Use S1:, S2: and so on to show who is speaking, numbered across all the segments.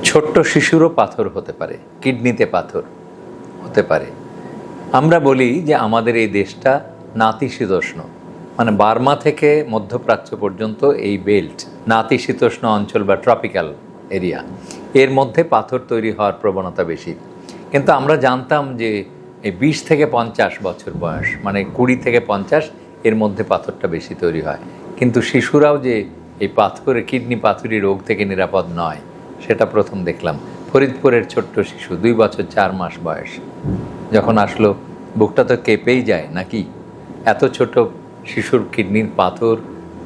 S1: ছোট্ট শিশুরও পাথর হতে পারে, কিডনিতে পাথর হতে পারে। আমরা বলি যে আমাদের এই দেশটা নাতিশীতোষ্ণ, মানে বার্মা থেকে মধ্যপ্রাচ্য পর্যন্ত এই বেল্ট নাতিশীতোষ্ণ অঞ্চল বা ট্রপিক্যাল এরিয়া, এর মধ্যে পাথর তৈরি হওয়ার প্রবণতা বেশি। কিন্তু আমরা জানতাম যে এই 20 থেকে 50 বছর বয়স, মানে 20 থেকে 50 এর মধ্যে পাথরটা বেশি তৈরি হয়। কিন্তু শিশুরাও যে এই পাথরে কিডনি পাথুরি রোগ থেকে নিরাপদ নয়, সেটা প্রথম দেখলাম। ফরিদপুরের ছোট্ট শিশু 2 বছর 4 মাস বয়স যখন আসলো, বুকটা তো কেঁপেই যায় নাকি। এত ছোট শিশুর কিডনির পাথর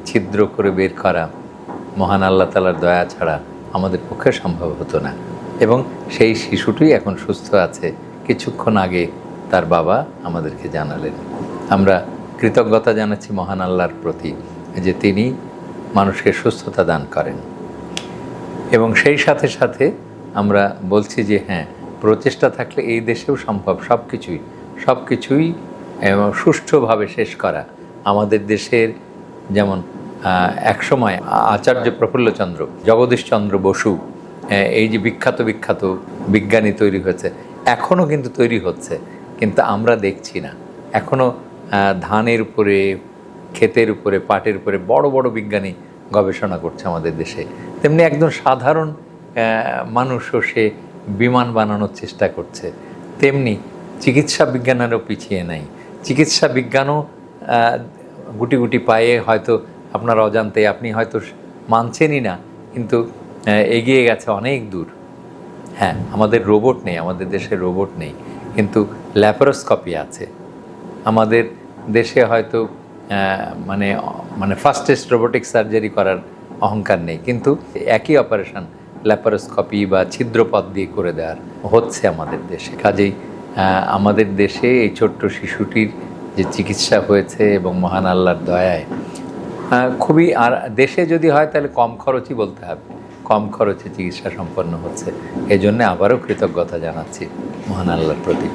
S1: ছিদ্র করে বের করা মহান আল্লাহ তাআলার দয়া ছাড়া আমাদের পক্ষে সম্ভব হতো না। এবং সেই শিশুটি এখন সুস্থ আছে, কিছুক্ষণ আগে তার বাবা আমাদেরকে জানালেন। আমরা কৃতজ্ঞতা জানাচ্ছি মহান আল্লাহর প্রতি যে তিনি মানুষকে সুস্থতা দান করেন। এবং সেই সাথে সাথে আমরা বলছি যে হ্যাঁ, প্রচেষ্টা থাকলে এই দেশেও সম্ভব সব কিছুই সুষ্ঠুভাবে শেষ করা। আমাদের দেশের যেমন একসময় আচার্য প্রফুল্লচন্দ্র, জগদীশচন্দ্র বসু, এই যে বিখ্যাত বিজ্ঞানী তৈরি হয়েছে, এখনও কিন্তু তৈরি হচ্ছে, কিন্তু আমরা দেখছি না। এখনও ধানের উপরে, ক্ষেতের উপরে, পাটের উপরে বড় বড় বিজ্ঞানী গবেষণা করছে আমাদের দেশে। তেমনি একজন সাধারণ মানুষও সে বিমান বানানোর চেষ্টা করছে। তেমনি চিকিৎসা বিজ্ঞানেরও পিছিয়ে নাই। চিকিৎসা বিজ্ঞানও গুটি গুটি পায়ে হয়তো আপনার অজান্তে, আপনি হয়তো মানছেনই না, কিন্তু এগিয়ে গেছে অনেক দূর। হ্যাঁ, আমাদের রোবট নেই, আমাদের দেশে রোবট নেই, কিন্তু ল্যাপারোস্কোপি আছে। আমাদের দেশে হয়তো মানে ফাস্টেস্ট রোবোটিক সার্জারি করার অহংকার নেই, কিন্তু একই অপারেশন ল্যাপারোস্কোপি বা ছিদ্রপথ দিয়ে করে দেওয়ার হচ্ছে আমাদের দেশে। কাজেই আমাদের দেশে এই ছোট্ট শিশুটির যে চিকিৎসা হয়েছে এবং মহান আল্লাহর দয়ায় খুবই, আর দেশে যদি হয় তাহলে কম খরচই বলতে হবে, কম খরচে চিকিৎসা সম্পন্ন হচ্ছে। এই জন্যে আবারও কৃতজ্ঞতা জানাচ্ছি মহান আল্লাহর প্রতি।